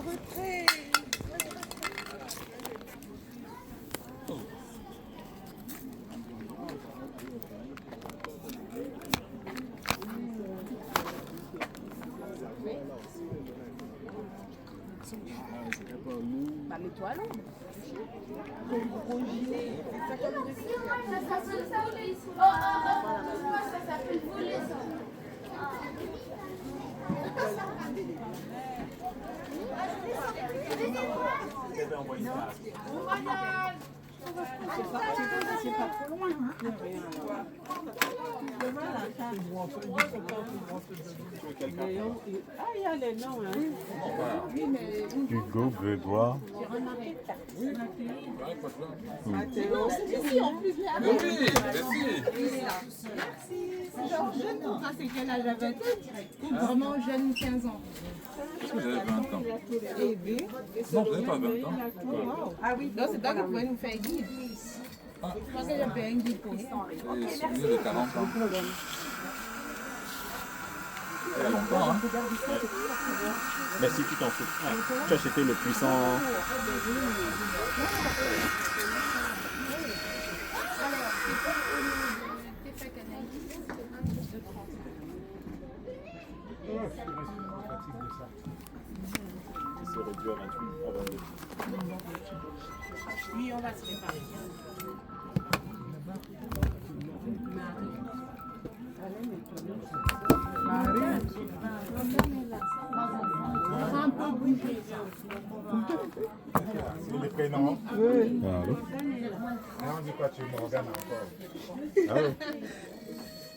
retrait. Bah, mets-toi à l'ombre. Ça s'appelle voler ça. C'est pas trop loin. Hein. Ah, il y a les noms. Hein. Hugo Grégoire. Ici en plus. Oui, merci. C'est genre jeune. Ça c'est quel âge avait ou vraiment jeune 15 ans. Est-ce que j'avais 20 ans? Eh bien. Non, je n'avais pas 20 ans. Ah oui, donc c'est toi qui pouvez nous faire guide. Ah. Je pense que j'ai fait un guide pour ça. J'ai souvenir de 40 ans. Il y a longtemps, hein? Merci, tu t'en fous. Ah, tu as acheté le puissant. C'est réduit à 28, à 22. Oui, on va se préparer. Un peu bouger ça. C'est les prénoms. Allô? Non, on dit quoi, tu me regardes encore. Ah oui.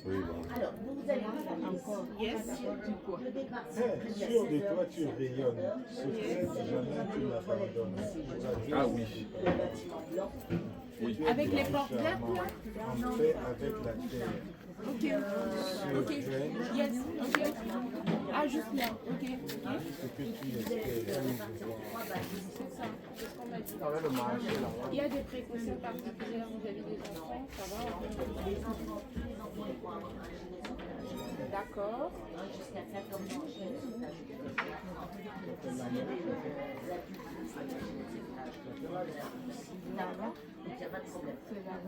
Oui, bon. Alors, vous allez encore. Yes. Sûr de toi, tu rayonnes. Secret, jamais tu n'abandonnes. Ah oui. Oui. Avec les portes vertes là. En paix avec la terre. Ok. Ok. Yes. Ok. Ah, juste là. Ok. Ce que tu espères. C'est ça. C'est ce qu'on m'a dit. Il y a des précautions particulières vis-à-vis des enfants. Ça va? D'accord.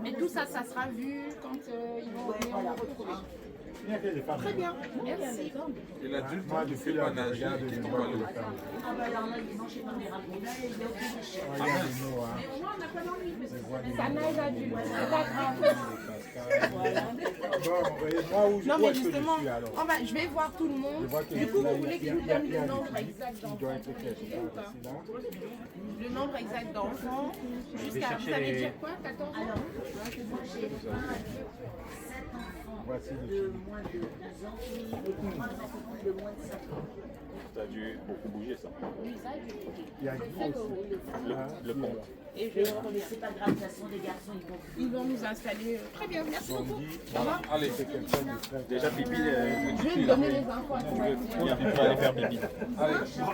Mais tout ça, ça sera vu quand ils vont venir nous retrouver. Très bien, merci. Et l'adulte, Moi, qui ne depuis fait là, pas je nager, regarde qui les tombe voix à de l'eau. la femme. Ah bah alors là, il mange pas mes ragots. Là, il est obligé. Il y a des mots, hein. Mais au moins, on n'a pas d'ennui parce Les que voix des ça mots, nage à les du. voix C'est pas grave. Bon, et moi, où Non, mais est-ce que je justement, suis alors? je vais voir tout le monde. Je vois que Du coup, là, vous il y a- voulez il y a- qu'il nous il y a- donne il y a le des nombre trucs exact qui d'enfants doivent être faits, contrôlés ou pas? c'est là. Le nombre exact d'enfants. Jusqu'à, vous savez dire quoi? 14 ans? Alors, moi, j'ai 7 enfants. Voici le De film. moins de 12 ans et 3 enfants de moins de 5 ans. Ça a dû beaucoup bouger, ça. Oui, ça, je Il y a Guy aussi. Le compte. Et Mais c'est pas grave, de toute façon, les garçons, ils vont nous installer. Très bien, merci beaucoup. Ça va? Allez, C'est quelqu'un de très... Déjà, Bibi, Je vais lui donner les infos à tout le monde. tu vas aller faire Bibi. allez. Tu vas aller faire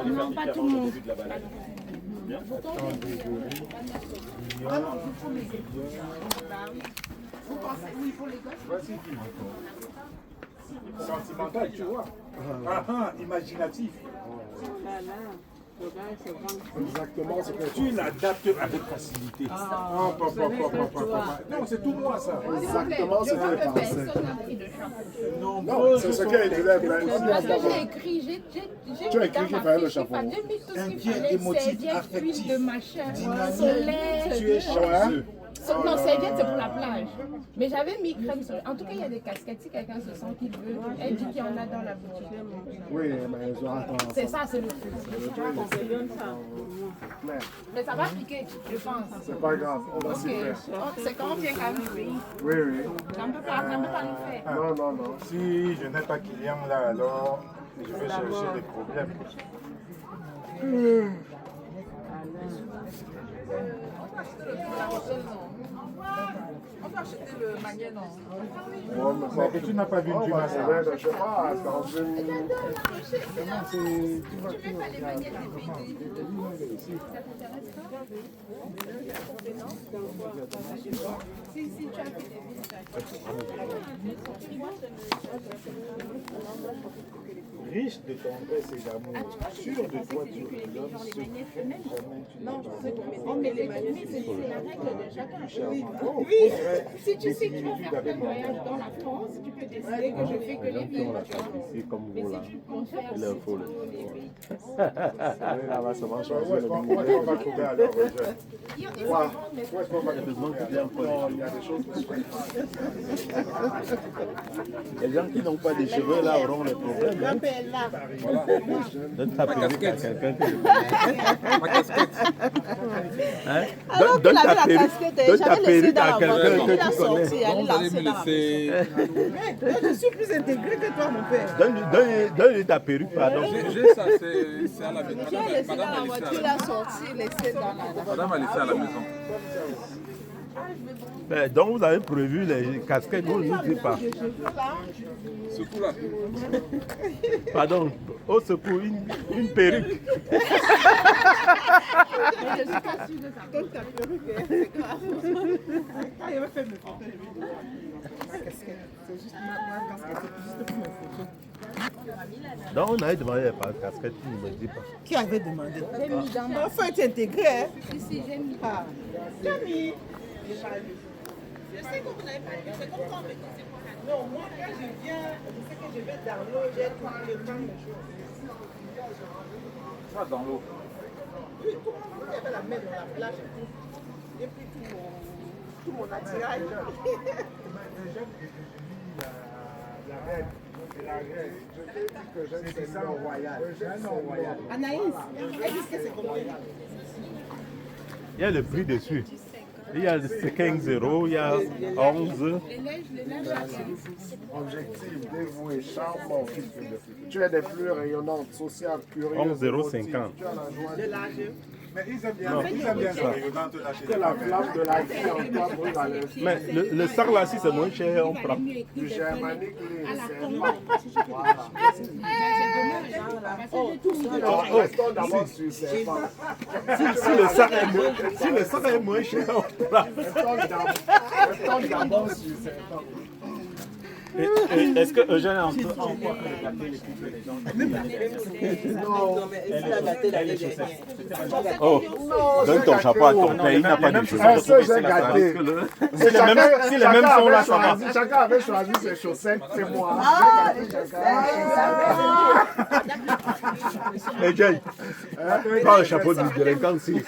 Non, Bibi pas avant tout le le monde. début de la balade. Bien. Vous pensez, oui, pour les gosses? Voici qui sentimental, tu vois. Ah, ah, imaginatif. Exactement, c'est que tu l'adaptes avec facilité. Ah, non, c'est tout moi ça. Exactement, c'est ce que personne n'a pris de chapeau. Non, c'est ce qu'elle disait. Parce que j'ai écrit, j'ai Tu as mis écrit dans qu'il ma fallait le fiche, chapeau. j'ai mis tout ce qu'il Inquiet, fallait, émotif, serviette, affectif, huile de machin, dynamique. soleil. Tu es chanceux. Non, serviette, c'est pour la plage. Mais j'avais mis crème solaire. En tout cas, il y a des casquettes. Si quelqu'un se sent qu'il veut, elle dit qu'il y en a dans la boutique. Oui, mais ils ont attends. C'est ça, c'est le truc. Mais ça va piquer, je pense. C'est pas grave, on va s'y Ok. faire. C'est quand on vient qu'à nous pays. Oui, oui. Ça ne peut pas nous faire. Non, non, non. Si je n'ai pas client là, alors je vais chercher des problèmes. On va acheter le magnet, non? Mais tu n'as pas vu du massage. Je vais pas les magnets des pays. Ça t'intéresse pas? Si, tu as fait des villes, riche de tendresse et d'amour, sûr de toi, tu redonnes ce que jamais tu n'as jamais. On met les manettes. Mais c'est la règle de chacun. Oui, Si tu sais que tu vas faire un voyage dans la France, tu peux décider que je fais que les villes. C'est comme Mais vous là. si tu comptes faire Il est aussi fou. tous les pays. Là, va seulement Où choisir est-ce le qu'on numéro. va trouver alors, Roger? Il y a Où est-ce qu'on va trouver Non, il y a des choses qui sont... Les gens qui n'ont pas de cheveux là auront les problèmes. Hein? Donne ta perruque à quelqu'un qui Ma casquette. hein? Alors Donne qu'il avait ta la perruque, casquette, donne j'avais ta laissé perruque dans à la quelqu'un voiture. Il que a tu connais. sorti, elle Donc vous l'a allez laissé me dans la voiture. laisser. Je suis plus intégrée que toi, mon père. Donne-lui ta perruque, pardon. J'ai ça, c'est à la maison. Tu as laissé dans Madame la a voiture, laissé il a sorti, laissé dans la Madame a laissé à la maison. Donc vous avez prévu les casquettes, vous ne dites pas. Ce coup-là. Pardon, au secours, une perruque. Mais je suis pas sûre de ça. Donc ta perruque, hein, c'est grave. Ah, il va faire mes photos. Ma casquette, c'est juste ma casquette, c'est juste pour mes photos. Donc on avait demandé les casquettes, tu ne me dis pas. Qui avait demandé? J'ai mis dans ma... Enfin, tu es intégré, hein? Ici, j'ai mis... Ah, j'ai mis. Je sais que vous n'avez pas dit, c'est comme quand on me dit c'est pour la... Non, moi, quand je viens, je sais que je vais dans l'eau, j'ai tout le temps de choses. Ça dans l'eau. Oui, tout le monde avait la main dans la plage et tout. Et puis tout mon attirail. La reine. La reine. Je t'ai dit que j'aime ces noms royaux. Anaïs, elle dit que c'est comment? Il y a le prix dessus. Il y a 15€, il y a 11. Les neiges, Objectif, dévoué, charmant, fils de fleurs. Tu es des fleurs rayonnantes, sociales, curieuses. 11,50 €. Tu as la joie De l'âge. Mais ils aiment bien ça. Que la flamme de la vie en toi brûle à l'œuf. Mais le sac là, si c'est moins cher, on prend. Du germanique, c'est restons d'abord sur ces femmes. Si le sac est moins cher, on prend. Restons d'abord sur ces femmes. Est-ce que Eugène a encore gâté les couples des gens? Non. Oh, donne ton chapeau à ton père, il n'a pas de cheveux. Un seul, j'ai gâté. Si les mêmes sont là, ça va. Chacun avait choisi ses chaussettes, c'est moi. Ah, Et Jay, prends le chapeau du délinquant ici.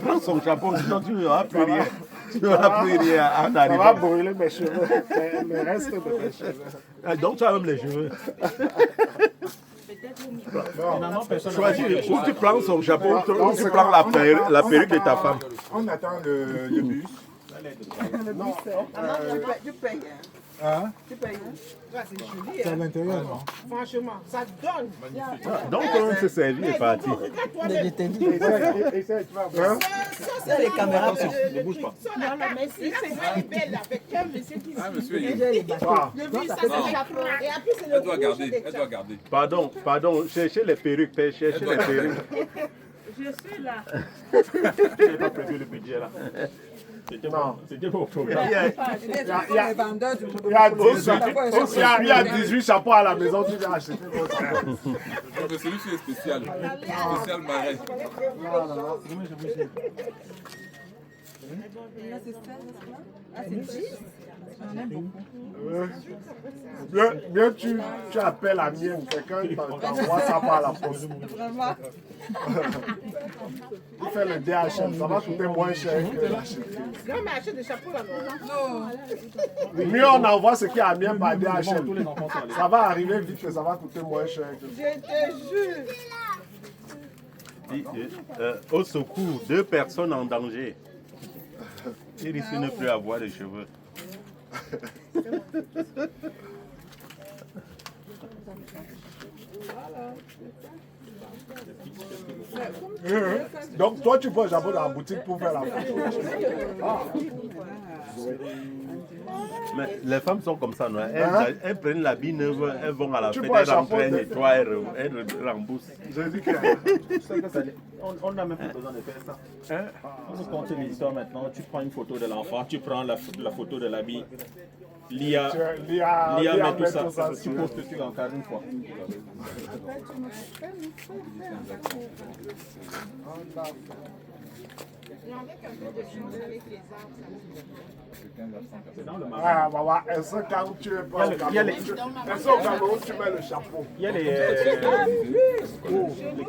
Prends son chapeau, sinon tu n'auras plus rien. Tu n'auras plus rien en Ça va arrivant. brûler mes cheveux, le reste de mes cheveux. Donc tu as même les cheveux. Finalement, personne n'a Choisis, ou tu prends son chapeau, ou tu prends la perruque de ta femme. On attend le bus. Non, tu payes. hein? Tu payes. Ouais, c'est joli. C'est à l'intérieur, non? Franchement, ça donne. Donc on s'est servi et parti. Regarde-toi les... Essaye, tu vas voir. Ça, les caméras. Ne bouge pas. Non, mais si c'est belle avec un monsieur qui Ah, monsieur, il Wow. le but, ça c'est le chapeau. Et après, c'est le elle doit rouge garder. des Elle doit garder. Pardon, cherchez les perruques, père, cherchez les perruques. Je suis là. Tu n'as pas prévu le budget là. C'était vos problèmes. Il y a 18 chapeaux à la maison, tu viens acheter votre. Mais celui-ci est spécial. Spécial marin. Bien tu appelles la mienne, quelqu'un t'envoie ça par la poste. Tu fais le DHL, ça va coûter moins cher que l'acheter. Non, mais achète des chapeaux là. Non. Mieux on envoie ce qui est à mien par DHL. Ça va arriver vite que ça va coûter moins cher que Je te jure. Au secours, 2 personnes en danger. Il risque de ne plus avoir de cheveux. Donc toi tu prends le chapeau dans la boutique pour faire la photo. Mais les femmes sont comme ça, non? Elles prennent l'habit neuve, elles vont à la Tu fête, vois, elles rentrent, chapeau elles de- nettoient, elles remboursent. J'ai dit que On n'a même pas besoin de faire ça. On nous compte l'histoire maintenant. Tu prends une photo de l'enfant, tu prends la photo de l'habit. L'IA met tout ça. Tu postes sur encore une fois. Après, tu me fais un chapeau. Et avec un peu de chance avec les arbres, ça me C'est dans le marais. Ah, maman, est-ce que quand tu es pas au Cameroun, est-ce qu'au Cameroun, tu mets le chapeau? Il y a les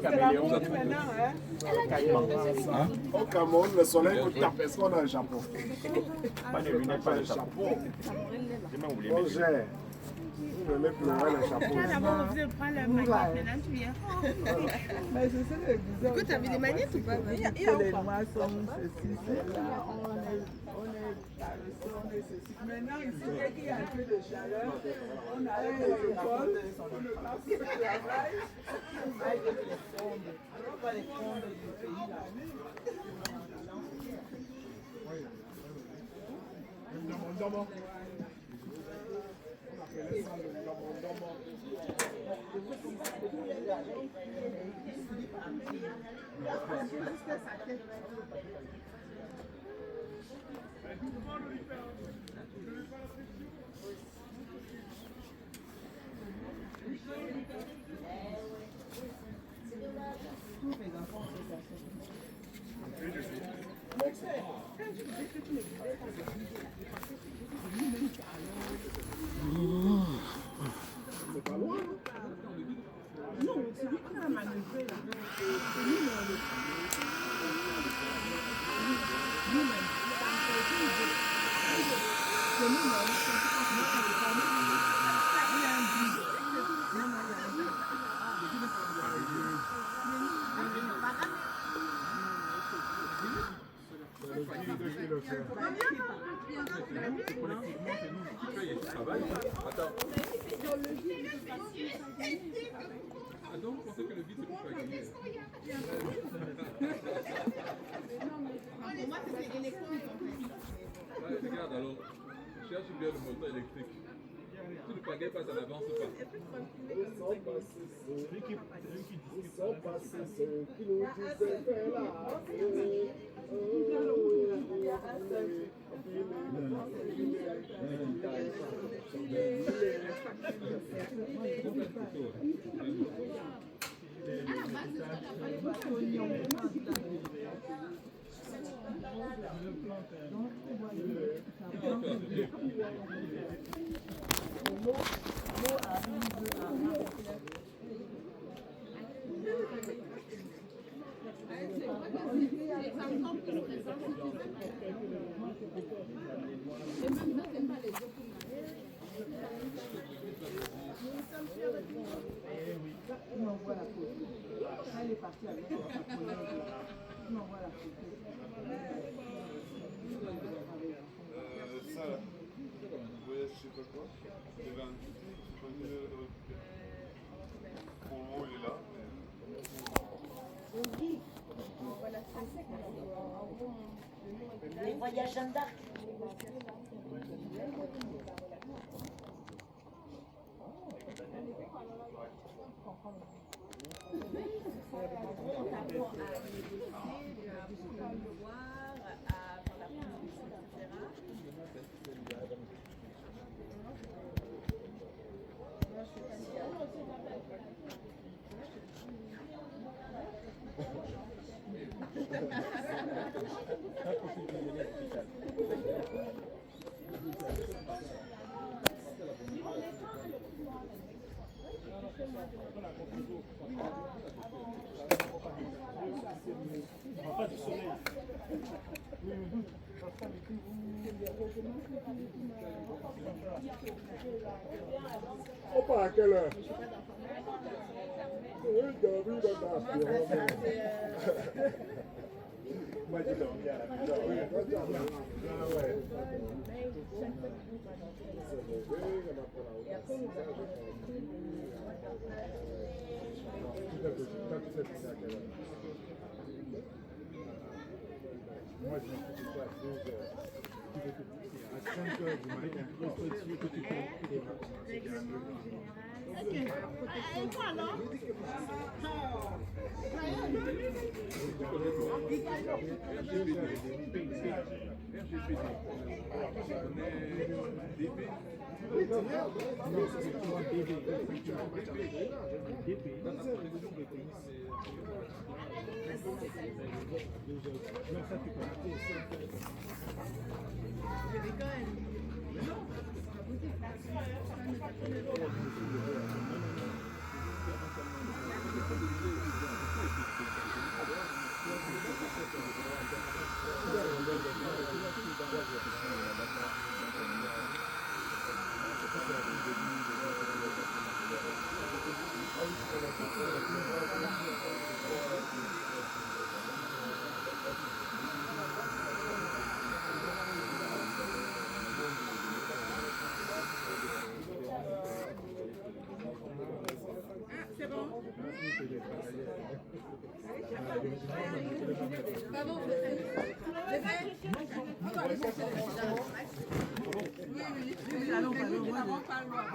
caméléons. Au Cameroun, le soleil nous tape. Est-ce qu'on a un chapeau? Pas de lunettes, pas de chapeau. chapeau. J'ai même oublié. On gère. Vous me mettez pleurer le chapeau. D'abord, on prend le maquette, maintenant tu viens. Mais c'est ça le bizarre. Écoute, t'avais des manettes ou pas? Les noirs sont ceci, c'est là, on est paresseux, on est ceci. Maintenant, ici, dès qu'il y a un peu de chaleur, on arrête les écoles, on ne passe pas le travail, on va les fondre. On va les fondre du pays là. Ah donc, vous pensez que le vide c'est pour faire gagner? Ouais, regarde alors, cherche bien le moteur électrique. Si le pagaie passe, ça n'avance pas. Elle est partie avec son japonais. On envoie la photo. Ça, vous voyez, je sais pas quoi. Il y avait un pour le moment, il est là. Les voyages Jeanne d'Arc. On part à quelle heure? Oui, David, Moi, j'ai dormi à la maison. oui, ah ouais. Moi, je me suis pas à 2 heures. À 5 heures du matin, il faut être sûr que tu peux démarrer. RGPD. On est DP. Non, c'est toi, DV. DP. Dans la prévision de pays, Non, ça tu connais.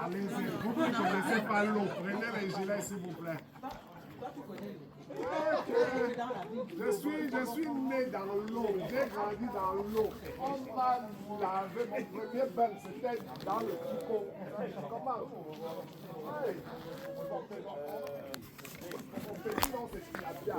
Allez-y, vous ne connaissez pas l'eau. Prenez les gilets, s'il vous plaît. Je suis né dans l'eau, j'ai grandi dans l'eau. On m'a lavé, mon premier bain, c'était dans le Kiko. Comment? Hey. Mon petit nom, c'est Tilapia.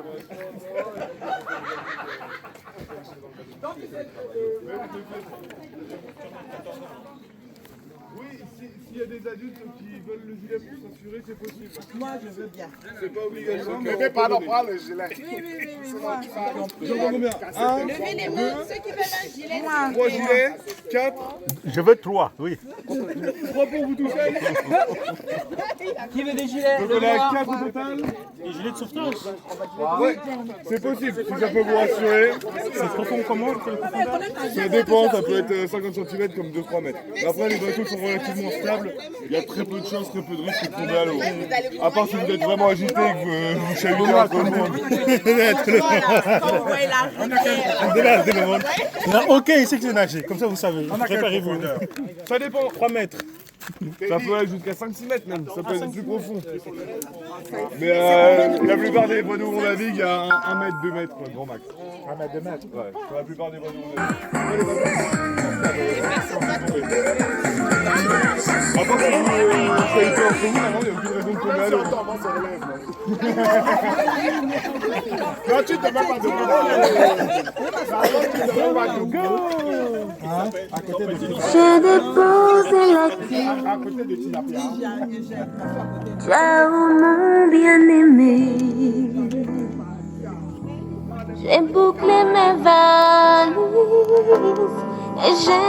Oui, s'il y a des adultes qui veulent le gilet pour s'assurer, c'est possible. Moi, je veux bien. c'est pas obligatoire. Mais pardon, prends le gilet. Oui, moi. J'en vois combien? 1, Levez les mains, ceux qui veulent un gilet. 3 gilets, 4, Je veux 3, oui. 3 pour vous tout seul. Qui veut des gilets? Donc on a 4 au total. Les gilets de sauvetage. Ouais, c'est possible, si ça peut vous rassurer. C'est profond comment? Ça dépend, ça peut être 50 cm comme 2-3 mètres. Après, les bateaux sont relativement stables. Il y a très peu de chances, très peu de risques de tomber à l'eau. À part si vous êtes vraiment agité et que vous chahutez un peu. Ok, c'est que c'est nager, comme ça vous savez. Préparez-vous. Ça dépend. 3 mètres. Ça peut aller jusqu'à 5-6 mètres même, ça peut être plus profond. Mais la plupart des bateaux où on navigue, il y a 1 mètre, 2 mètres, grand max. 1 mètre, 2 mètres. Ouais, pour la plupart des bateaux où on navigue. Après, si vous chahutez entre vous, normalement, il n'y a aucune raison de tomber à l'eau. Comment ça relève? Non, tu ne t'es même pas de Je dépose la clé. à côté de Tilapia. Ciao mon bien-aimé. J'ai bouclé mes valises et j'ai...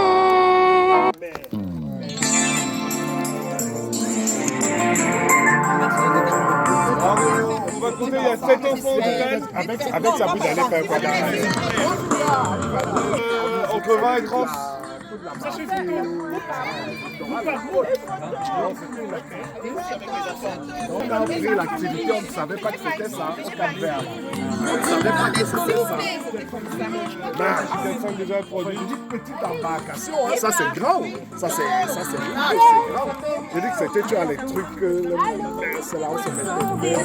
On va compter, il y a 7 enfants au total. Avec sa bouche, elle est faire quoi? Entre 20 et 30. Ça suffit. On a pris l'activité, on ne savait pas que c'était ça au Cap-Vert. On ne savait pas que c'était ça. J'ai déjà produit. Une petite embarcation, hein. Ça c'est grand. Ça c'est large, c'est grand. J'ai dit que c'était tu as les trucs, c'est là où se met.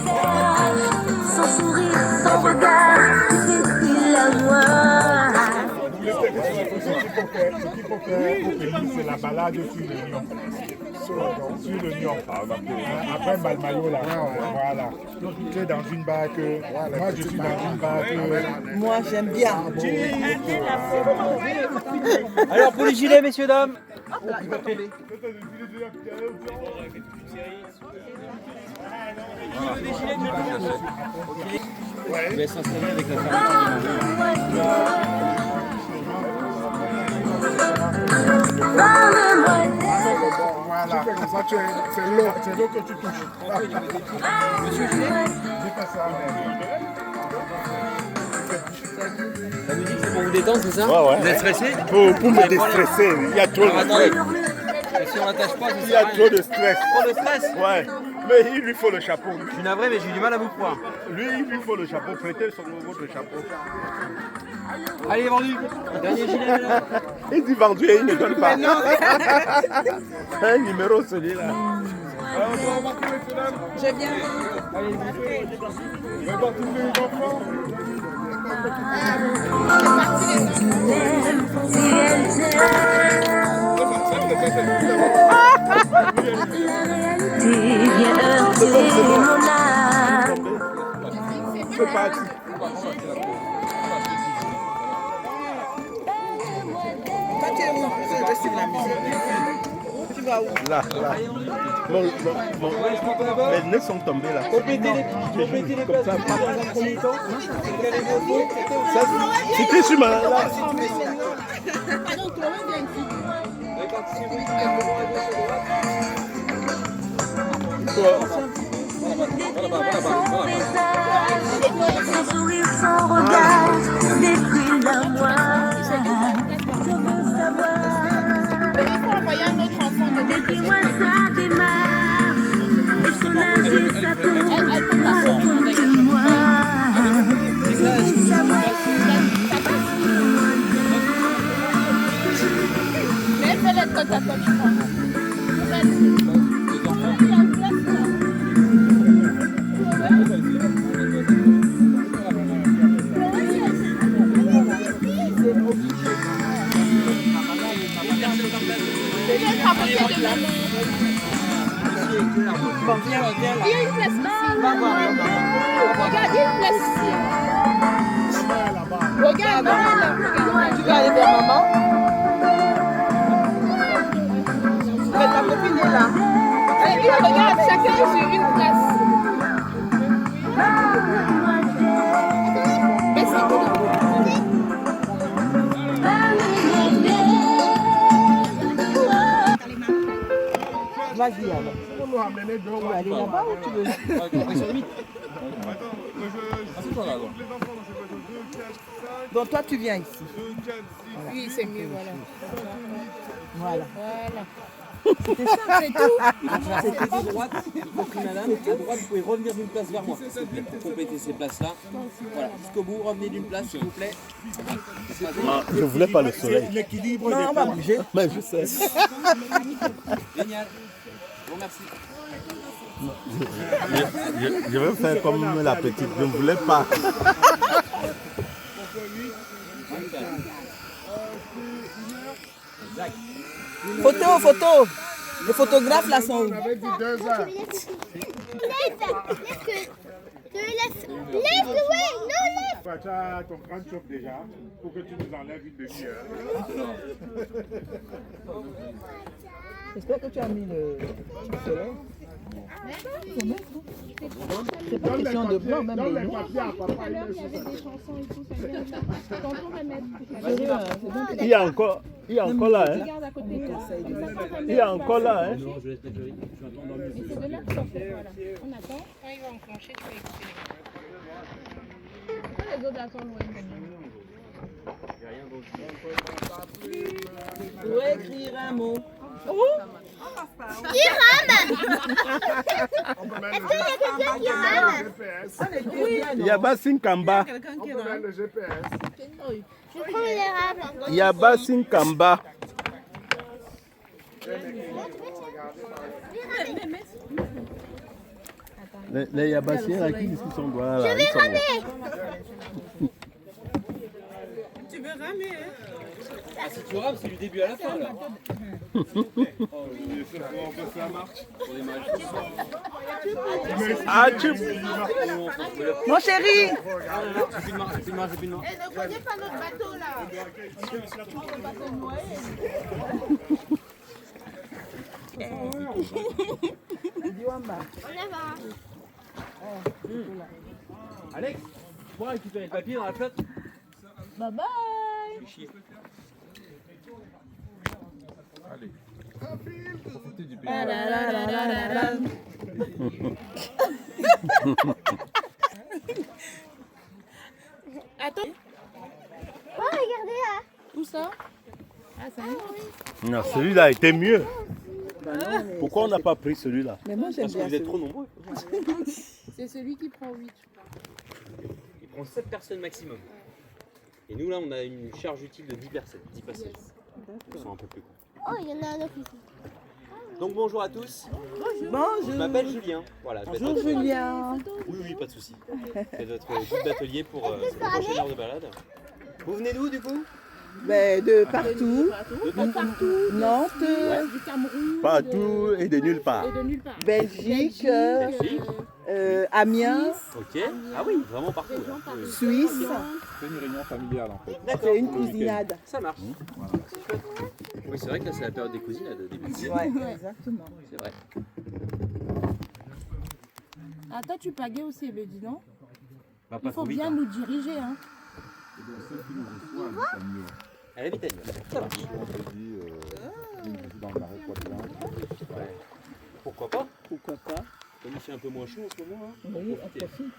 Sans sourire, sans regard, c'est la voix. Ce qu'il faut faire pour Élie, c'est la balade sur le lion. Sur le lion. Après Malmayo, là. Voilà. Tu es dans une barque. Moi, je suis dans une barque. Moi, j'aime bien. Alors pour les gilets, messieurs, dames. Je vais s'installer avec la famille. Voilà, comme ça, c'est l'eau que tu touches. Monsieur Gilet, Dis pas ça, mais... ça nous dit que c'est pour vous détendre, c'est ça? Ouais, ouais. Vous êtes stressé? Pour me déstresser, il y a trop de Alors attendez, stress. si on l'attache pas, Il y a trop de stress. Trop de stress? Ouais. Mais il lui faut le chapeau. Je suis navré, mais j'ai eu du mal à vous croire. Lui, il lui faut le chapeau. Prêtez votre chapeau. Allez, vendu. Dernier gilet, là. Il dit vendu et il ne donne pas. Un numéro celui-là. Je viens. On va voir tous les enfants. C'est parti. Toi, tu es où? Je vais suivre la musique. Tu vas où? Là. Les nez sont tombés là. Complétez les places dans un premier temps. C'était sur ma là. Son sourire, son regard détruit la moi. Je veux savoir. Décris-moi sa démarche et son âge et sa tombe. Raconte-moi. Mais fais-le côte à côte, je crois. Il y a une place ici. Regarde, il y a une place ici. Regarde, Tu vas aller vers maman? Mais ta copine est là. regarde, chacun sur une place. Mais c'est tout. Vas-y alors. On nous ramener deux. Tu vas aller là-bas ou tu veux? Donc toi tu viens ici. Oui, c'est mieux, voilà. Voilà. C'était ça, c'est tout. C'était de droite, donc madame, à droite, vous pouvez revenir d'une place vers moi, s'il vous plaît, pour compléter ces places-là. Voilà, jusqu'au bout, revenez d'une place, s'il vous plaît. Je voulais pas le soleil. L'équilibre Non, on va bouger. Mais je sais. Génial. Bon, merci. Je vais faire comme la petite. Je ne voulais pas. Photo. Les photographes là sont où? On avait dit 2 heures. Bah, tu as ton grand chop déjà pour que tu nous enlèves une demi-heure. J'espère que tu as mis le soleil. C'est pas question de blanc, même Dans le les noir. papiers à papa, il Il y est avait sur des chansons et tout, ça vient. Tonton va mettre. Sérieux, hein, c'est bon. Il y a encore là. Hein. Regarde à côté de toi. Il y a encore là. Hein. Non, je laisse mettre Jolie. Je suis attendre dans le Et c'est de là que ça fait, voilà. On attend. Quand il va enclencher, tu vas écouter. Pourquoi les autres attendent loin de Pour écrire un mot. Qui rame? On peut mettre Est-ce qu'il y a quelqu'un qui rame? le GPS. Il y a Bassin Kamba. On peut mettre le GPS. Je prends les rames. Il y a Bassin Kamba. Les Yabassiens là qui disent qu'ils sont là. Je vais ramer. Tu veux ramer, hein? Si tu rames, c'est du début à la fin, là. Ça marche. Ah, tu... Mon chéri! J'ai plus de marge. Ne prenez pas notre bateau là! Alex, tu pourras récupérer le papier dans la flotte? Bye bye. Chier. Attends. Oh, regardez là. Où ça? Ah, c'est un autre. Non, celui-là était mieux. Pourquoi on n'a pas pris celui-là? Mais moi j'aime Parce que bien vous êtes trop nombreux. C'est celui qui prend 8. Il prend 7 personnes maximum. Et nous, là, on a une charge utile de 10 personnes, 10 passagers. Ils sont un peu plus gros. Oh, il y en a un autre ici. Donc bonjour à tous. Je Bonjour. m'appelle Julien. Voilà, Bonjour Julien. Oui, pas de souci. Faites votre guide batelier pour cette prochaine heure de balade. Vous venez d'où du coup? Ben, de partout. De partout. Nantes, Du Cameroun. Partout et de nulle part. Et de nulle part. Belgique, Belgique. Amiens, Ok. Ah oui, vraiment partout. Des gens là. partout. Suisse. C'est une réunion familiale en fait. D'accord. C'est une cousinade. Ça marche. Oui, c'est vrai que là, c'est la période des cousinades au début. Ouais, exactement. C'est vrai. Ah, toi, tu pagais aussi, elle me dit non? Bah, Il pas faut trop vite. bien Hein. nous diriger. Hein. Elle habite à Nîmes. Ça marche. Dans le marais Poitevin. Ouais. Pourquoi pas? Pourquoi pas? Comme il fait un peu moins chaud en ce moment. Hein. Oui, on profite.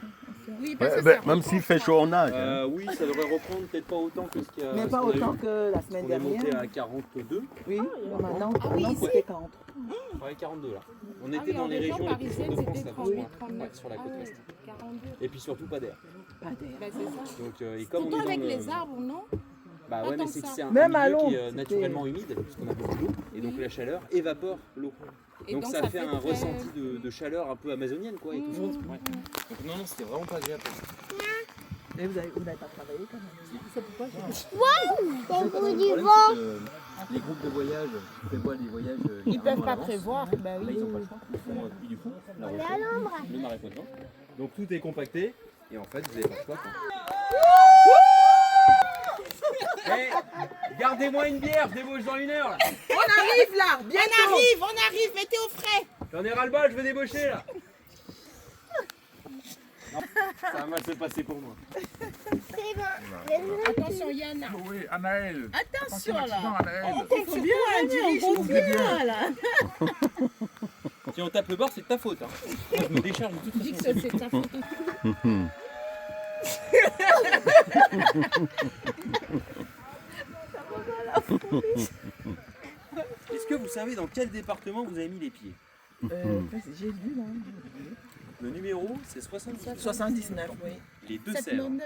Oui, parce que Ben, ça même s'il fait chaud, on nage. Oui, ça devrait reprendre peut-être pas autant que ce qu'il y a. Mais ce pas qu'on a autant eu. que la semaine On est monté dernière. à 42. Oui, maintenant, oui, c'était 40. Ouais, 42 là. On Ah était oui, dans en les région régions les plus chaudes de parisienne, France c'était là, 38, ouais, 39. sur la Ah côte ouais, ouest. 42. Et puis surtout pas d'air. Pas d'air. Bah, c'est ça. Donc, et comme Surtout on est avec dans le... les arbres, non? Bah Pas ouais, mais tant c'est que que ça. c'est un Même à milieu qui Londres, est naturellement humide, parce qu'on a beaucoup d'eau, et donc la chaleur évapore l'eau. Et Donc ça fait un très- ressenti de chaleur un peu amazonienne, quoi, et tout ça. Ouais. Donc non, non, c'était vraiment pas agréable. Mais vous n'avez pas travaillé quand même. C'est pourquoi Le problème, c'est que les groupes de voyage prévoient des voyages. Ils peuvent pas prévoir. Bah Là, oui. ils n'ont pas le choix. Ils font Puy du Fou, La Rochelle, le Marais Poitevin. Donc tout est compacté, et en fait, vous n'avez pas le choix. Quoi. Hey, gardez-moi une bière, je débauche dans 1 heure là. On arrive là, bientôt. On arrive, mettez au frais. J'en ai ras-le-bol, je vais débaucher là. Non, ça va mal se passer pour moi. Attention, Yann. Oui, Anaël. Attention Accident, là. Anaël. On compte bien, on dirige bien là. Si on tape le bord, c'est de ta faute. Hein. Moi, je me décharge de toute Dis que façon. c'est de ta faute. Est-ce que vous savez dans quel département vous avez mis les pieds? J'ai vu là. Le numéro, c'est 79. 79, oui. Les Deux-Sèvres. 7,9.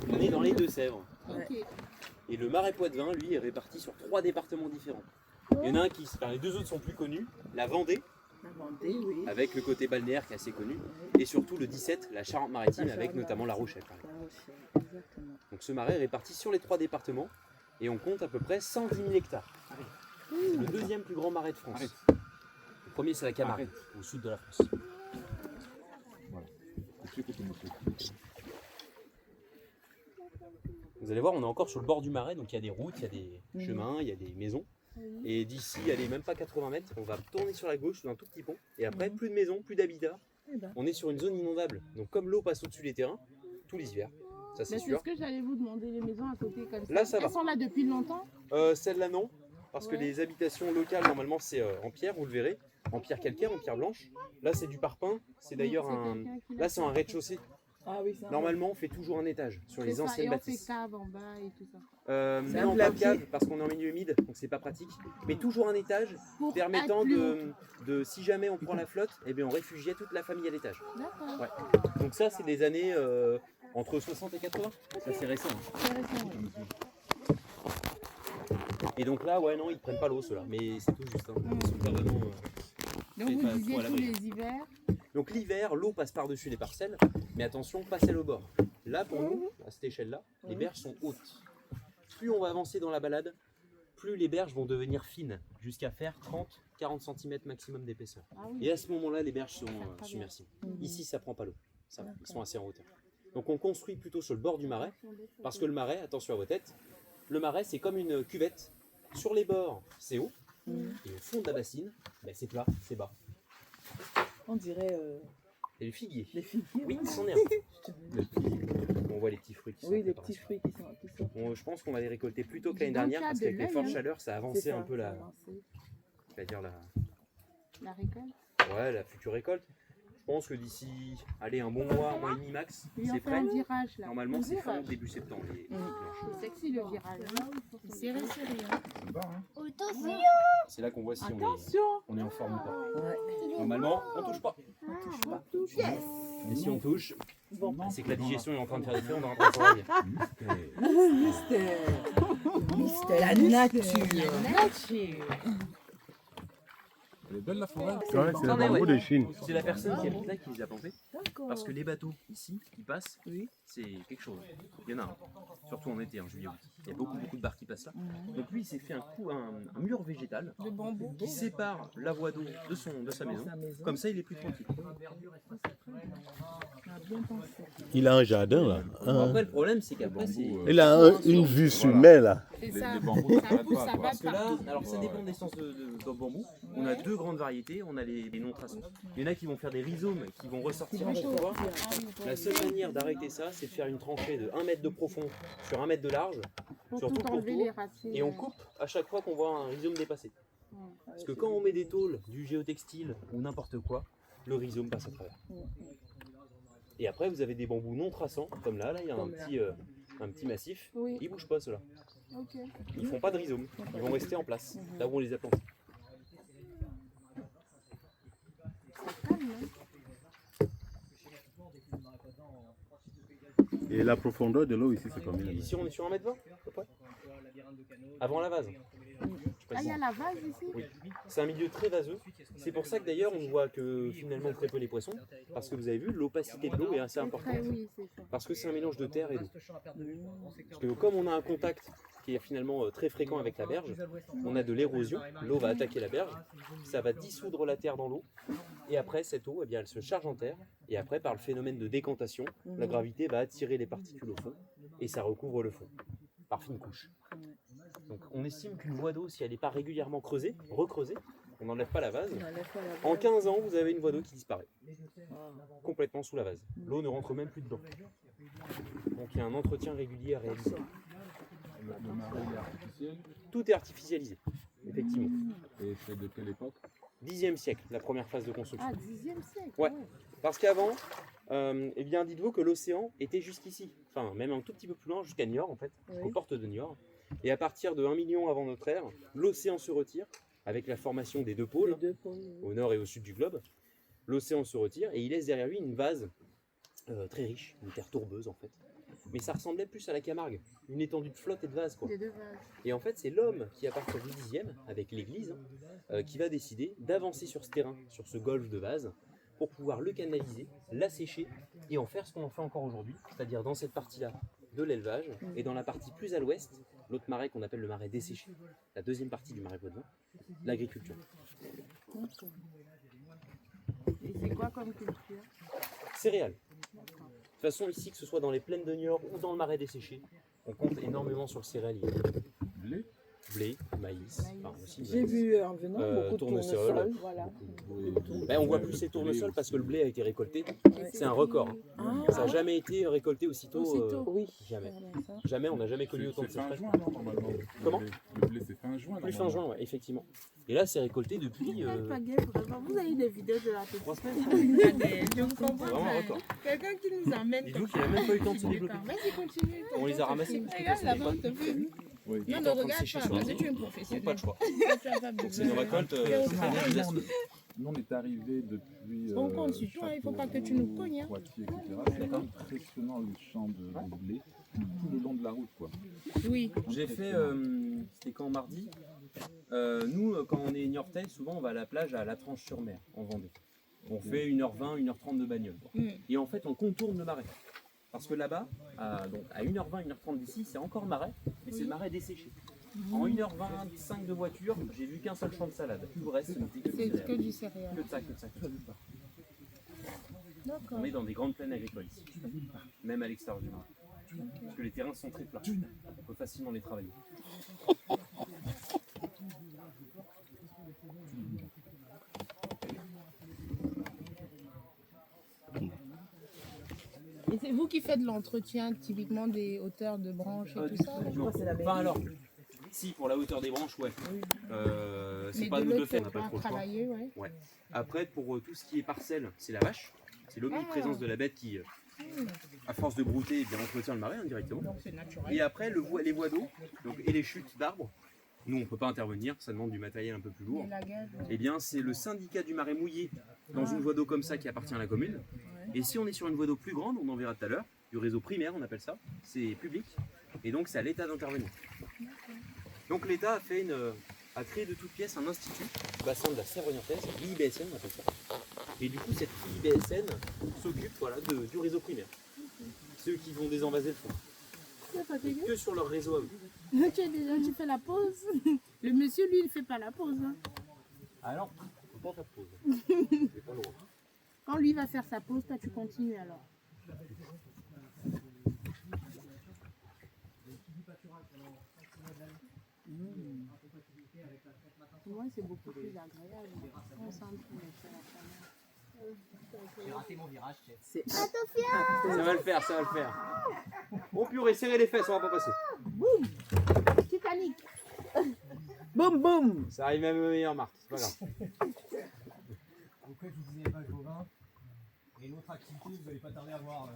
On est dans les Deux-Sèvres. Ok. Et le Marais Poitevin, lui, est réparti sur 3 départements différents. Il y en a un qui, enfin, les 2 autres sont plus connus, la Vendée, La Vendée, oui. avec le côté balnéaire qui est assez connu, et surtout le 17, la Charente-Maritime, avec notamment la Rochelle. par exemple. La Rochelle, exactement. Donc ce marais est réparti sur les 3 départements, et on compte à peu près 110 000 hectares. C'est le 2e plus grand marais de France. Le premier, c'est la Camargue, au sud de la France. Vous allez voir, on est encore sur le bord du marais, donc il y a des routes, il y a des chemins, il y a des maisons. Et d'ici, allez, même pas 80 mètres, on va tourner sur la gauche sous un tout petit pont. Et après, plus de maisons, plus d'habitats. On est sur une zone inondable. Donc comme l'eau passe au-dessus des terrains, tous les hivers, ça c'est Mais c'est sûr. ce que j'allais vous demander, les maisons à côté comme ça. Là, ça va. Elles sont là depuis longtemps? Celle-là non, parce que Ouais. les habitations locales, normalement, c'est en pierre, vous le verrez. En pierre calcaire, en pierre blanche. Là, c'est du parpaing. C'est d'ailleurs c'est un... quelqu'un qui l'a Là, c'est un fait. rez-de-chaussée. Ah oui, ça. Normalement, on fait toujours un étage sur les C'est ça, anciennes et on fait bâtisses. cave en bas et tout ça. C'est Non, un pas de plapier. cave, parce qu'on est en milieu humide, donc c'est pas pratique. Mais toujours un étage Pour permettant être plus haut. de, si jamais on prend la flotte, eh bien on réfugiait toute la famille à l'étage. D'accord. Ouais. Donc ça, c'est des années entre 60 et 80. Ça, c'est récent. Hein. Intéressant, ouais. Et donc là, ouais, non, ils prennent pas l'eau, ceux-là. Mais c'est tout juste. Hein. Ils sont pas vraiment... Donc c'est vous pas disiez trop à tous l'abri. les hivers. Donc l'hiver, l'eau passe par-dessus les parcelles, mais attention, pas celle au bord. Là, pour nous, à cette échelle-là, les berges sont hautes. Plus on va avancer dans la balade, plus les berges vont devenir fines, jusqu'à faire 30-40 cm maximum d'épaisseur. Ah oui. Et à ce moment-là, les berges sont bien. submersibles. Ici, ça prend pas l'eau. Ça va, ils sont assez en hauteur. Donc on construit plutôt sur le bord du marais, parce que le marais, attention à vos têtes, le marais, c'est comme une cuvette. Sur les bords, c'est haut, et au fond de la bassine, ben, c'est plat, c'est bas. On dirait Et le figuier. les figuiers. Oui, ouais. son herbe. Le figuier. On voit les petits fruits qui sont Oui, les préparés petits sur. fruits qui sont. Je pense qu'on va les récolter plus tôt que l'année Dans le dernière cas parce de qu'avec les l'œil, fortes hein. chaleurs, ça a avancé C'est ça, un peu la, avancé. c'est-à-dire La récolte. la future récolte. Je pense que d'ici, allez, un bon mois et demi max, Puis on c'est fait prêt. un virage là. Normalement, Un c'est fin virage. début septembre. Les planches. C'est sexy le virage. Serré, serré. Hein. C'est là qu'on voit si Attention. on est en forme ou pas. Ouais. Normalement, on touche pas. On touche pas. Yes. Et si on touche, Bon. c'est que la digestion est en train de faire des faits, on est en train de travailler. Mystère. La nature. Elle est belle la forêt. Ouais, c'est le Attendez, bambou ouais. de Chine. C'est la personne qui habite là qui les a plantés. Parce que les bateaux ici qui passent, c'est quelque chose. Il y en a un, surtout en été, en juillet. Il y a beaucoup de barques qui passent là. Donc lui, il s'est fait un mur végétal De bambou. qui sépare la voie d'eau de sa maison. Comme ça, il est plus tranquille. Il a un jardin là. Bon, après, le problème, c'est qu'après, c'est... Il a une vue sur mer là. C'est ça. Les bambous, Ça pousse, ça va Parce que là, partout. alors ça dépend des essences de bambou. On a deux grandes variétés. On a les non-traçants. Il y en a qui vont faire des rhizomes qui vont ressortir en profondeur. La seule manière d'arrêter ça, c'est de faire une tranchée de 1 mètre de profond sur 1 mètre de large, Pour sur tout tout le enlever pourtour, les racines. et on coupe à chaque fois qu'on voit un rhizome dépasser. Parce que quand on met des tôles, du géotextile ou n'importe quoi, le rhizome passe à travers. Et après, vous avez des bambous non traçants, comme là, il y a un petit massif. Oui. Ils bougent pas ceux-là. Ok. Ils font pas de rhizome. Ils vont rester en place, là où on les a plantés. Et la profondeur de l'eau ici, c'est combien? Ici, on est sur 1,20 m à peu près. Avant la vase. Ah, il y a la vase ici? Oui. C'est un milieu très vaseux. C'est pour ça que d'ailleurs on ne voit que finalement très peu les poissons. Parce que vous avez vu, l'opacité de l'eau est assez importante. Oui, c'est ça. Parce que c'est un mélange de terre et d'eau. Parce que comme on a un contact qui est finalement très fréquent avec la berge, on a de l'érosion, l'eau va attaquer la berge, ça va dissoudre la terre dans l'eau, et après cette eau, eh bien, elle se charge en terre, et après par le phénomène de décantation, la gravité va attirer les particules au fond, et ça recouvre le fond, par fine couche. Donc on estime qu'une voie d'eau, si elle n'est pas régulièrement creusée, recreusée, on n'enlève pas la vase, en 15 ans vous avez une voie d'eau qui disparaît, complètement sous la vase. L'eau ne rentre même plus dedans. Donc il y a un entretien régulier à réaliser. Le marais est artificiel. Tout est artificialisé, effectivement. Et c'est de quelle époque? 10e siècle, la première phase de construction. Ah, 10e siècle. Ouais, parce qu'avant, eh bien, dites-vous que l'océan était jusqu'ici, enfin même un tout petit peu plus loin, jusqu'à Niort en fait, jusqu'aux portes de Niort. Et à partir de 1 million avant notre ère, l'océan se retire, avec la formation des deux pôles, au nord et au sud du globe. L'océan se retire et il laisse derrière lui une vase très riche, une terre tourbeuse en fait. Mais ça ressemblait plus à la Camargue, une étendue de flotte et de vases, quoi. Et en fait, c'est l'homme qui, à partir du 10e, avec l'église, qui va décider d'avancer sur ce terrain, sur ce golfe de vases, pour pouvoir le canaliser, l'assécher et en faire ce qu'on en fait encore aujourd'hui, c'est-à-dire dans cette partie-là de l'élevage et dans la partie plus à l'ouest, l'autre marais qu'on appelle le marais desséché, la deuxième partie du marais Poitevin, l'agriculture. Et c'est quoi comme culture? Céréales. De toute façon, ici, que ce soit dans les plaines de Niort ou dans le marais desséché, on compte énormément sur le céréalier. Blé, maïs, enfin aussi J'ai vu en venant beaucoup de tournesols. Voilà. Ben, on voit plus ces tournesols parce que le blé a été récolté. C'est un record. Ça n'a jamais été récolté aussitôt. Oui. Jamais. Jamais, on n'a jamais connu autant de C'est fin sécheresse. juin, non, normalement. Comment? Le blé, c'est fin juin. Plus fin juin, ouais, effectivement. Et là, c'est récolté depuis. Vous avez des vidéos de la petite 3 semaines. Je vous comprends. C'est vraiment un record. Quelqu'un qui nous emmène. Dis-nous qu'il n'a même pas eu le temps de se développer. Vas-y, continue. On les a ramassés parce que Regarde personne là-bas, n'est t'as vu? Oui. Non, ne regarde pas, parce que tu es une professionnelle. Donc pas de choix. Donc c'est une récolte très désastreuses. Nous, on est arrivé depuis. On compte sur toi, il ne faut pas que tu nous cognes. Poitiers, etc. C'est impressionnant les champs de blé tout le long de la route, quoi. Oui. J'ai fait, c'était quand mardi. Nous, quand on est niortais, souvent on va à la plage à La Tranche-sur-Mer, en Vendée. On fait 1h20, 1h30 de bagnole. Et en fait, on contourne le marais. Parce que là-bas, à 1h20, 1h30 d'ici, c'est encore marais, mais c'est le marais desséché. En 1h25 de voiture, j'ai vu qu'un seul champ de salade. Tout le reste, ce n'était que du céréal. Que de ça, que de ça, que de ça. On est dans des grandes plaines agricoles ici, même à l'extérieur du marais. Parce que les terrains sont très plats. On peut facilement les travailler. Et c'est vous qui faites l'entretien typiquement des hauteurs de branches et tout ça? Non. Enfin alors, si pour la hauteur des branches, ouais. C'est pas nous de faire, on n'a pas trop le choix. Ouais. Après, pour tout ce qui est parcelle, c'est la vache. C'est l'omniprésence de la bête qui, à force de brouter, eh bien, entretient le marais indirectement. Et après, les voies d'eau et les chutes d'arbres. Nous, on ne peut pas intervenir, ça demande du matériel un peu plus lourd. Eh bien, c'est le syndicat du marais mouillé dans une voie d'eau comme ça qui appartient à la commune. Et si on est sur une voie d'eau plus grande, on en verra tout à l'heure, du réseau primaire, on appelle ça, c'est public. Et donc, c'est à l'État d'intervenir. Donc, l'État a créé de toutes pièces un institut, bassin de la Sèvre orientaise, l'IBSN on appelle ça. Et du coup, cette IBSN s'occupe voilà, du réseau primaire. Ceux qui vont désenvaser le fond. Que sur leur réseau à eux. Tu fais la pause. Le monsieur, lui, il ne fait pas la pause. Hein. Ah non, il ne faut pas faire pause. C'est pas le droit. Quand lui va faire sa pause, toi, tu continues alors. Moi, c'est beaucoup plus agréable. On sent plus J'ai raté mon virage, chef. Ça va le faire, ça va le faire. Oh purée, serrez les fesses, on va pas passer. Boum. Titanic. Boum, boum. Ça arrive même au meilleur, Marc, c'est pas grave. Après, je vous disais pas Gauvin. Et l'autre activité, vous n'allez pas tarder à voir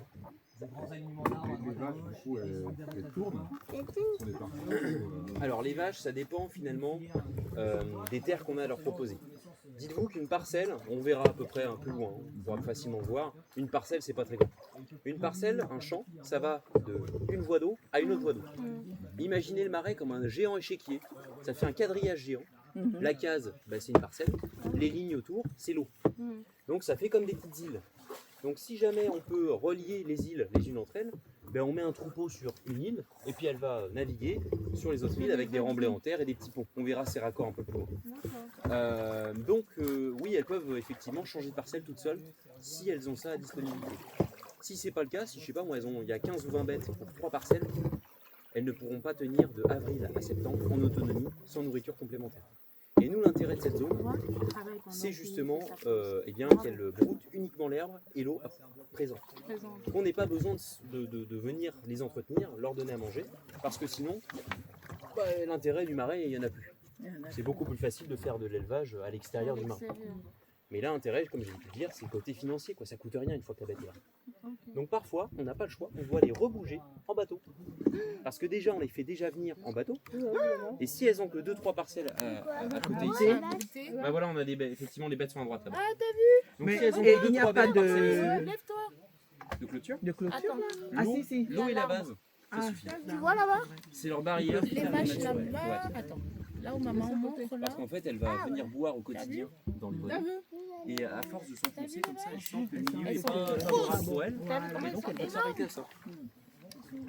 des grands alignements d'arbres à droite à gauche. Alors les vaches, ça dépend finalement des terres qu'on a à leur proposer. Dites-vous qu'une parcelle, on verra à peu près un peu loin, on pourra facilement voir, une parcelle c'est pas très grand. Une parcelle, un champ, ça va d'une voie d'eau à une autre voie d'eau. Imaginez le marais comme un géant échiquier, ça fait un quadrillage géant. La case, bah, c'est une parcelle, les lignes autour, c'est l'eau. Donc ça fait comme des petites îles. Donc si jamais on peut relier les îles les unes entre elles, ben on met un troupeau sur une île et puis elle va naviguer sur les autres îles avec des remblais en terre et des petits ponts. On verra ces raccords un peu plus loin. Oui, elles peuvent effectivement changer de parcelle toutes seules si elles ont ça à disponibilité. Si c'est pas le cas, si je sais pas moi, il y a 15 ou 20 bêtes pour 3 parcelles, elles ne pourront pas tenir de avril à septembre en autonomie sans nourriture complémentaire. Et nous, l'intérêt de cette zone, c'est justement qu'elle broute uniquement l'herbe et l'eau présente. On n'ait pas besoin de venir les entretenir, leur donner à manger, parce que sinon, l'intérêt du marais, il n'y en a plus. C'est beaucoup plus facile de faire de l'élevage à l'extérieur du marais. Mais là, l'intérêt, comme j'ai pu le dire, c'est le côté financier, quoi. Ça coûte rien une fois que la bête est là. Donc parfois, on n'a pas le choix, on doit les rebouger en bateau. Parce que déjà, on les fait déjà venir en bateau. Et si elles ont que 2-3 parcelles à côté ici, bah voilà, on a des bêtes, effectivement, les bêtes sont à droite là-bas. Ah, t'as vu? Donc si elles ont Et que il n'y a 2-3 pas bêtes de... Lève-toi. de clôture, De clôture Attends. Ah si, si. l'eau et la base, ça Ah. suffit. Tu vois là-bas? C'est leur barrière. Les vaches naturelle. là-bas. Ouais. Attends. Là où maman montre là. Parce qu'en fait, elle va venir boire au quotidien dans le bonnet. Et à force de s'enfoncer comme ça, elle sent que le milieu n'est pas favorable pour elle. Et donc, elle va s'arrêter à ça.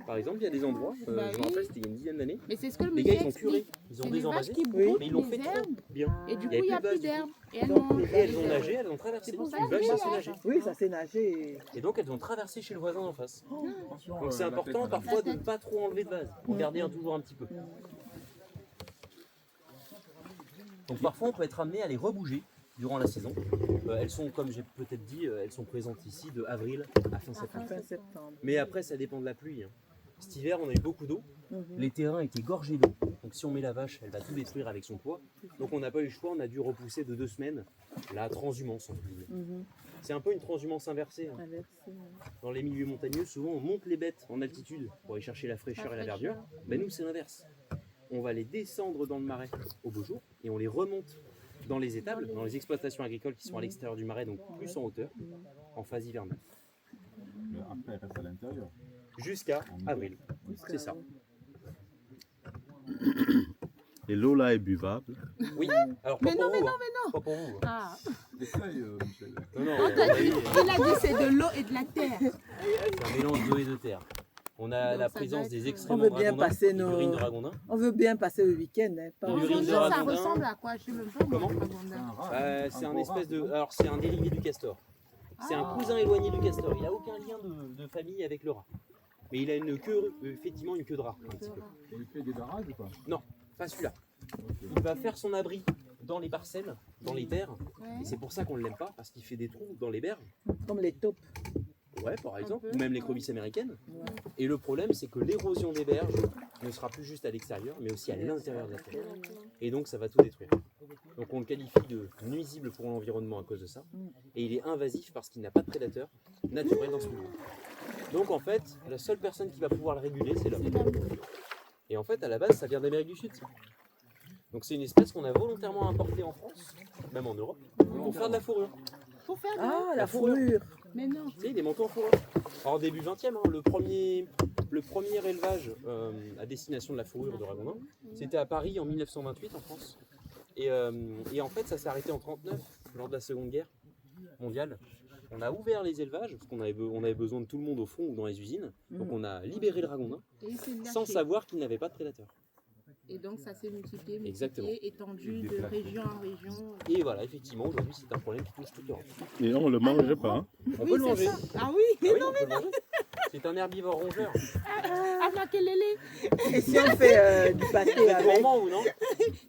Par exemple, il y a des endroits, je me rappelle, c'était il y a une dizaine d'années, Mais c'est ce que le les gars monsieur ils ont curé, explique. ils ont C'est les désenvasé, vaches qui mais broutent ils l'ont fait les très herbes. bien. Et du Il coup, y il n'y a avait plus plus de d'herbe. Et elles Et mangent. elles ont nagé, elles ont traversé. C'est pour ça Une vache, que ça je sait dis, nager. Oui, ça s'est nagé. Et donc elles ont traversé chez le voisin en face. Donc c'est important parfois de ne pas trop enlever de base, pour garder toujours un petit peu. Donc parfois on peut être amené à les rebouger durant la saison. Elles sont, comme j'ai peut-être dit, elles sont présentes ici de avril à fin septembre. Fin septembre. Mais après ça dépend de la pluie. Hein. Cet hiver on a eu beaucoup d'eau, les terrains étaient gorgés d'eau. Donc si on met la vache, elle va tout détruire avec son poids. Donc on n'a pas eu le choix, on a dû repousser de 2 semaines la transhumance entre guillemets. C'est un peu une transhumance inversée. Hein. Dans les milieux montagneux, souvent on monte les bêtes en altitude pour aller chercher la fraîcheur et la verdure. Ben nous c'est l'inverse. On va les descendre dans le marais au beau jour et on les remonte dans les étables, dans les exploitations agricoles qui sont à l'extérieur du marais, donc plus en hauteur, en phase hivernale. Mais après, elle reste à l'intérieur. Jusqu'à avril. C'est ça. Et l'eau là est buvable. Oui, alors pas Mais pour non, vous. mais non, hein. mais non. Pas pour vous. hein. Ah. Essaye, Michel. Non, non, Il a dit c'est de l'eau et de la terre. c'est un mélange d'eau et de terre. On a Donc la ça présence doit des être- excréments On veut de bien ragondin, passer et nos- l'urine de ragondin. On veut bien passer le week-end. Hein, pas... L'urine de Ça ragondin. ressemble à quoi? Je sais même pas. Comment C'est un espèce de. Alors c'est un dérivé du castor. C'est un cousin éloigné du castor. Il n'a aucun lien de famille avec le rat. Mais il a une queue, effectivement une queue de rat. Un petit peu. Il fait des barrages ou pas? Non, pas celui-là. Il va faire son abri dans les parcelles, dans les terres. Et c'est pour ça qu'on ne l'aime pas, parce qu'il fait des trous dans les berges. Comme les taupes. Ouais, par exemple, ou même les crevisses américaines. Et le problème, c'est que l'érosion des berges ne sera plus juste à l'extérieur, mais aussi à l'intérieur de la terre. Et donc, ça va tout détruire. Donc, on le qualifie de nuisible pour l'environnement à cause de ça. Et il est invasif parce qu'il n'a pas de prédateur naturel dans ce milieu. Donc, en fait, la seule personne qui va pouvoir le réguler, c'est l'homme. Et en fait, à la base, ça vient d'Amérique du Sud. Ça. Donc, c'est une espèce qu'on a volontairement importée en France, même en Europe, pour faire de la fourrure. Pour faire de Ah, la fourrure. fourrure. Mais non. Tu sais, des manteaux en fourrure. Alors début 20e, hein, le premier élevage à destination de la fourrure de ragondin, c'était à Paris en 1928 en France. Et en fait, ça s'est arrêté en 1939, lors de la Seconde Guerre mondiale. On a ouvert les élevages, parce qu'on avait besoin de tout le monde au front ou dans les usines. Donc on a libéré le ragondin, sans savoir qu'il n'avait pas de prédateurs. Et donc ça s'est multiplié, Exactement. étendu de région en région. Et voilà, effectivement, aujourd'hui, c'est un problème qui touche toute l'Europe. Et on le mange pas. Hein. On peut le manger. Ah oui, Ah oui, on peut le manger. C'est un herbivore rongeur. Ah, makelele. Et si on fait du pâté Vous êtes avec? gourmand ou non?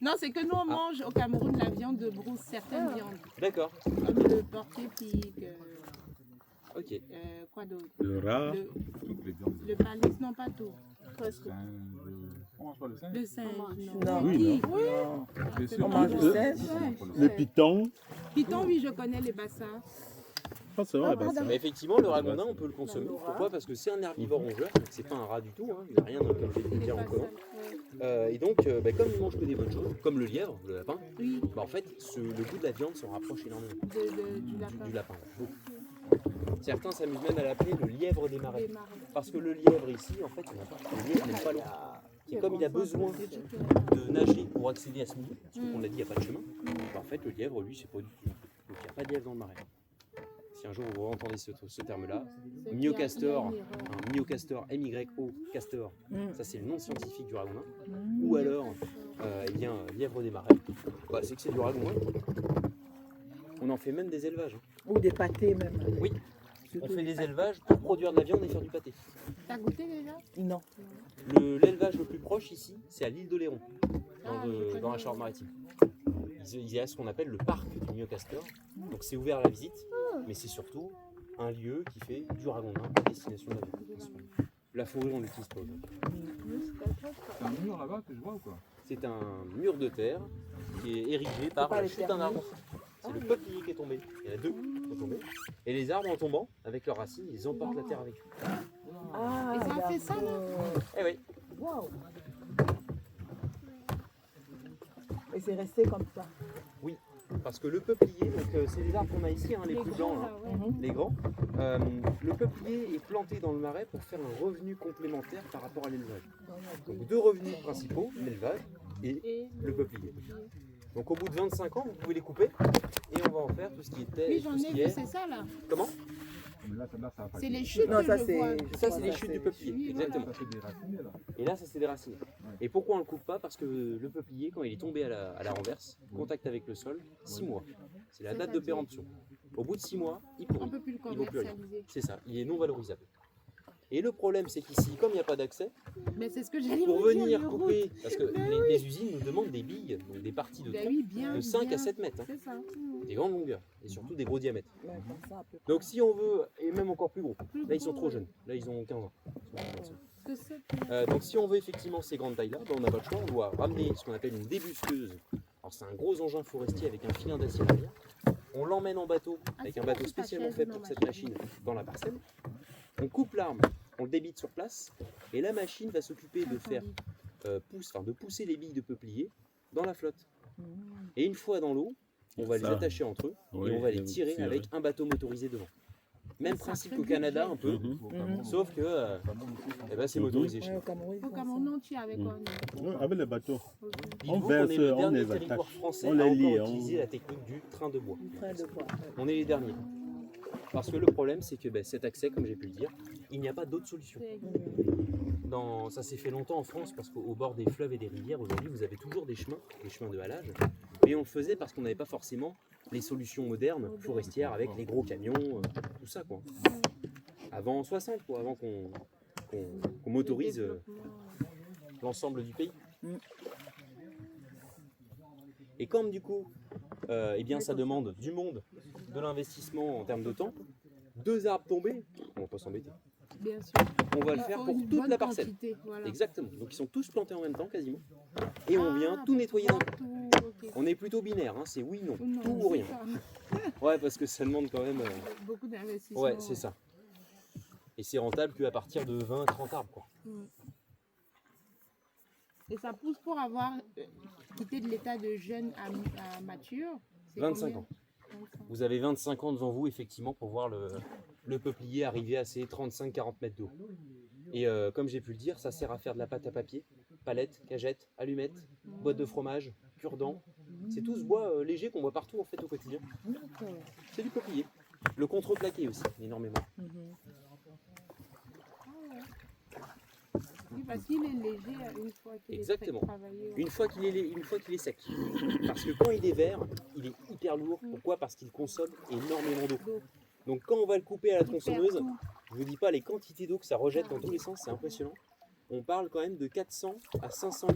Non, c'est que nous on mange au Cameroun la viande de brousse, certaines viandes. D'accord. Comme le porc-épic. Ok. Quoi d'autre? Le rat. Le palais, non pas tout. Presque. On mange pas le singe? Le singe, non. Non. Oui, non. Oui. On mange le singe. Le python. Python, oui, je connais les bassins. Ah, c'est vrai, bah, ça. Mais effectivement, le ragondin, on peut le consommer. Pourquoi? Parce que c'est un herbivore rongeur, donc c'est pas un rat du tout, hein. Il n'a rien, comme je vais le dire, en commun. Et donc, comme il mange que des bonnes choses, comme le lièvre, le lapin, Oui. bah, en fait, le goût de la viande s'en rapproche énormément Du du lapin. Beaucoup. Certains s'amusent même à l'appeler le lièvre des marais. Des marais. Parce que le lièvre ici, en fait, il n'a pas. Le lièvre n'aime pas l'eau. Et comme il a besoin de nager pour accéder à ce milieu, parce qu'on l'a dit, il n'y a pas de chemin, bah, en fait, le lièvre, lui, c'est pas du tout. Donc il n'y a pas de lièvre dans le marais. Si un jour vous entendez ce terme-là, myocastor, un myocastor, MYO castor, ça c'est le nom scientifique du ragondin, ou alors, eh bien, lièvre des marais, bah, c'est que c'est du ragondin. On en fait même des élevages. Ou des pâtés même. Oui, on fait des élevages pour produire de la viande et faire du pâté. T'as goûté déjà? Non. L'élevage le plus proche ici, c'est à l'île d'Oléron, dans la Charente-Maritime. Il y a ce qu'on appelle le parc du myocastor, donc c'est ouvert à la visite, mais c'est surtout un lieu qui fait du ragondin à destination de la viande. La fourrure, on l'utilise pas aujourd'hui. C'est un mur là-bas que je vois ou quoi? C'est un mur de terre qui est érigé par la chute d'un arbre. C'est le peuplier qui est tombé. Il y en a deux qui sont tombés. Et les arbres en tombant, avec leurs racines, ils emportent la terre avec eux. Ah, Et ça a fait ça là? Eh oui. Waouh. Et c'est resté comme ça. Oui, parce que le peuplier, donc c'est les arbres qu'on a ici, hein, les plus blancs, là, les grands. Le peuplier est planté dans le marais pour faire un revenu complémentaire par rapport à l'élevage. Donc deux revenus principaux, l'élevage et le peuplier. Donc au bout de 25 ans, vous pouvez les couper et on va en faire tout ce qui était. Oui, j'en ai vu, c'est ça là. Comment? C'est les chutes Non, que ça je c'est. vois. Ça, c'est les chutes du peuplier, Oui, exactement. voilà. Et là, ça c'est des racines. Et pourquoi on le coupe pas? Parce que le peuplier, quand il est tombé à la renverse, contact avec le sol, 6 mois. C'est la date de péremption. Au bout de 6 mois, il pourrit. On peut plus le Il vaut plus rien. commercialiser. C'est ça, il est non valorisable. Et le problème, c'est qu'ici, comme il n'y a pas d'accès, Mais c'est ce que j'allais pour vous dire, venir le couper, route. parce que les usines nous demandent des billes, donc des parties de Ben tronc, oui, bien, de 5 bien. à 7 mètres, hein, C'est ça. des grandes longueurs, et surtout des gros diamètres. Ouais, comme ça, un peu. Donc si on veut, et même encore plus gros, là ils sont trop jeunes, là ils ont 15 ans. Donc si on veut effectivement ces grandes tailles-là, ben, on n'a pas le choix, on doit ramener ce qu'on appelle une débusqueuse. Alors c'est un gros engin forestier avec un filin d'acier derrière. On l'emmène en bateau, avec un bateau spécialement fait pour cette machine, dans la parcelle. On coupe l'arbre, on le débite sur place, et la machine va s'occuper de faire de pousser les billes de peuplier dans la flotte. Et une fois dans l'eau, on va les attacher entre eux Oui, et on va les et tirer tirer. avec un bateau motorisé devant. Même principe qu'au Canada un peu, sauf que eh ben, c'est motorisé chez Ouais, nous. au Cameroun. Au Cameroun entier avec quoi? Ouais, avec les bateaux. On Dites-vous verse, qu'on est le on dernier les territoire attache. français On à les encore lie. utiliser la technique du train de bois. Train de bois. On est les derniers. Parce que le problème, c'est que cet accès, comme j'ai pu le dire, il n'y a pas d'autre solution. Ça s'est fait longtemps en France parce qu'au bord des fleuves et des rivières, aujourd'hui, vous avez toujours des chemins de halage. Mais on le faisait parce qu'on n'avait pas forcément les solutions modernes forestières avec les gros camions, tout ça, quoi. Avant 60, quoi, avant qu'on motorise l'ensemble du pays. Et comme du coup, eh bien, ça demande du monde, de l'investissement en termes de temps, 2 arbres tombés, on va pas s'embêter. Bien sûr. On va le Il faire faut pour une toute bonne la parcelle. quantité, voilà. Exactement. Donc ils sont tous plantés en même temps quasiment. Et on vient tout nettoyer d'un coup. Ok. On est plutôt binaire, hein, c'est oui, non, Non, tout ou c'est rien. ça. Ouais, parce que ça demande quand même. Beaucoup d'investissement. Ouais, c'est ça. Et c'est rentable qu'à partir de 20-30 arbres, quoi. Et ça pousse pour avoir quitté de l'état de jeune à mature. C'est 25 combien? ans. Vous avez 25 ans devant vous, effectivement, pour voir le peuplier arriver à ses 35-40 mètres d'eau. Et comme j'ai pu le dire, ça sert à faire de la pâte à papier, palettes, cagettes, allumettes, boîtes de fromage, cure-dents, C'est tout ce bois léger qu'on voit partout en fait au quotidien. C'est du peuplier. Le contreplaqué aussi, énormément. Oui, parce qu'il est léger une fois qu'il Exactement. est travaillé. Une fois qu'il est sec. Parce que quand il est vert, il est hyper lourd. Pourquoi? Parce qu'il consomme énormément d'eau. Donc quand on va le couper à la tronçonneuse, je vous dis pas les quantités d'eau que ça rejette dans tous les sens, c'est impressionnant. On parle quand même de 400 à 500 litres